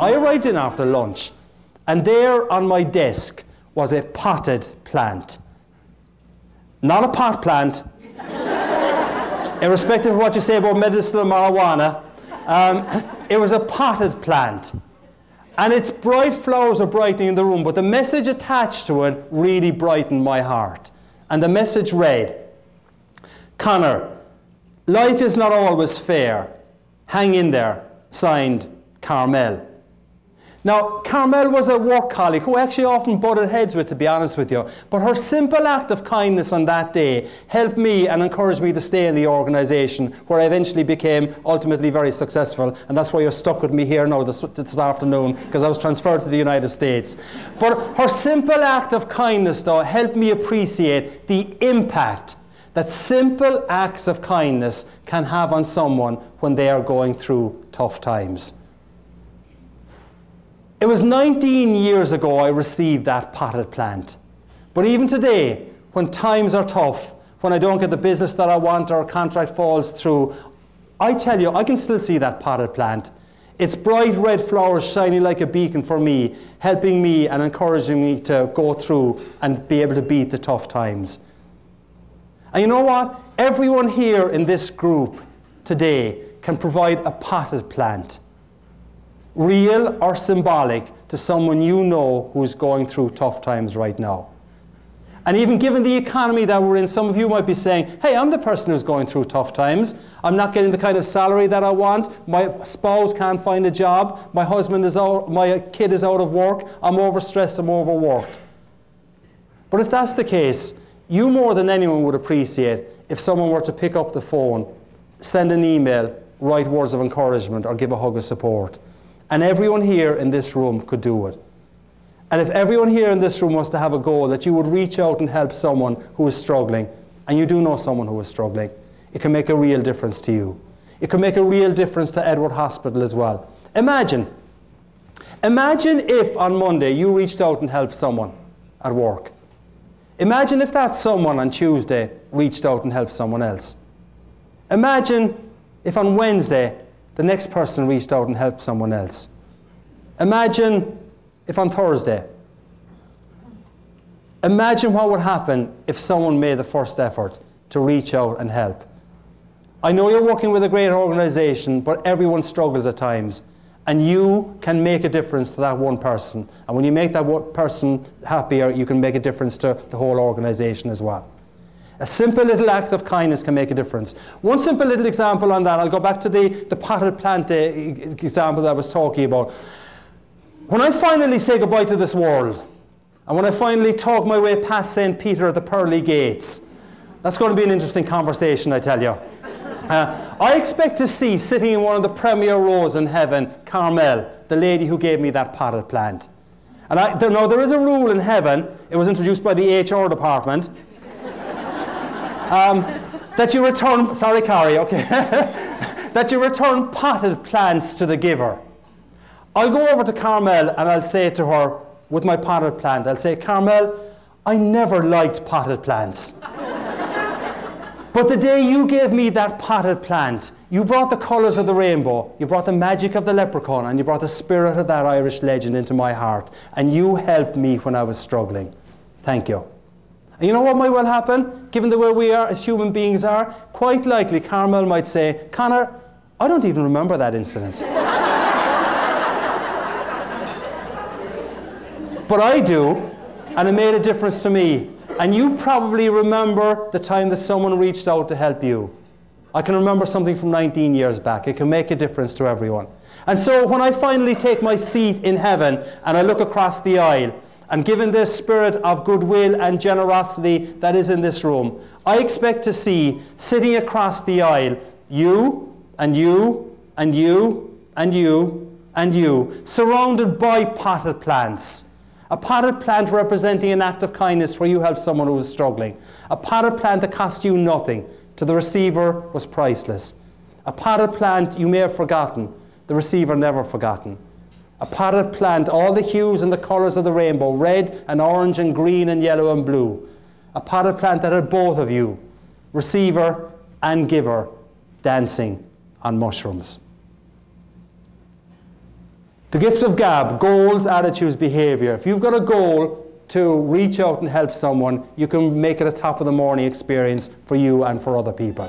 I arrived in after lunch, and there on my desk was a potted plant. Not a pot plant, irrespective of what you say about medicinal marijuana. It was a potted plant. And its bright flowers are brightening the room, but the message attached to it really brightened my heart. And the message read, Conor, life is not always fair. Hang in there. Signed, Carmel. Now, Carmel was a work colleague who I actually often butted heads with, to be honest with you. But her simple act of kindness on that day helped me and encouraged me to stay in the organisation, where I eventually became ultimately very successful. And that's why you're stuck with me here now this afternoon, because I was transferred to the United States. But her simple act of kindness, though, helped me appreciate the impact that simple acts of kindness can have on someone when they are going through tough times. It was 19 years ago I received that potted plant. But even today, when times are tough, when I don't get the business that I want or a contract falls through, I tell you, I can still see that potted plant. Its bright red flowers shining like a beacon for me, helping me and encouraging me to go through and be able to beat the tough times. And you know what? Everyone here in this group today can provide a potted plant, real or symbolic, to someone you know who's going through tough times right now. And even given the economy that we're in, some of you might be saying, hey, I'm the person who's going through tough times. I'm not getting the kind of salary that I want. My spouse can't find a job. My husband is out, my kid is out of work. I'm overstressed, I'm overworked. But if that's the case, you more than anyone would appreciate if someone were to pick up the phone, send an email, write words of encouragement, or give a hug of support. And everyone here in this room could do it. And if everyone here in this room was to have a goal that you would reach out and help someone who is struggling, and you do know someone who is struggling, it can make a real difference to you. It can make a real difference to Edward Hospital as well. Imagine if on Monday you reached out and helped someone at work. Imagine if that someone on Tuesday reached out and helped someone else. Imagine if on Wednesday the next person reached out and helped someone else. Imagine if on Thursday. Imagine what would happen if someone made the first effort to reach out and help. I know you're working with a great organisation, but everyone struggles at times. And you can make a difference to that one person. And when you make that one person happier, you can make a difference to the whole organisation as well. A simple little act of kindness can make a difference. One simple little example on that, I'll go back to the potted plant example that I was talking about. When I finally say goodbye to this world, and when I finally talk my way past St. Peter at the pearly gates, that's going to be an interesting conversation, I tell you. I expect to see, sitting in one of the premier rows in heaven, Carmel, the lady who gave me that potted plant. And there is a rule in heaven, it was introduced by the HR department, that you return, sorry Carrie, okay, that you return potted plants to the giver. I'll go over to Carmel and I'll say to her, with my potted plant, I'll say, Carmel, I never liked potted plants. But the day you gave me that potted plant, you brought the colours of the rainbow, you brought the magic of the leprechaun, and you brought the spirit of that Irish legend into my heart. And you helped me when I was struggling. Thank you. And you know what might well happen? Given the way we are as human beings are, quite likely Carmel might say, Conor, I don't even remember that incident. But I do, and it made a difference to me. And you probably remember the time that someone reached out to help you. I can remember something from 19 years back. It can make a difference to everyone. And so when I finally take my seat in heaven and I look across the aisle, and given this spirit of goodwill and generosity that is in this room, I expect to see, sitting across the aisle, you, and you, and you, and you, and you, surrounded by potted plants. A potted plant representing an act of kindness where you helped someone who was struggling. A potted plant that cost you nothing. To the receiver was priceless. A potted plant you may have forgotten. The receiver never forgotten. A potted plant, all the hues and the colours of the rainbow, red and orange and green and yellow and blue. A potted plant that had both of you, receiver and giver, dancing on mushrooms. The gift of gab, goals, attitudes, behavior. If you've got a goal to reach out and help someone, you can make it a top of the morning experience for you and for other people.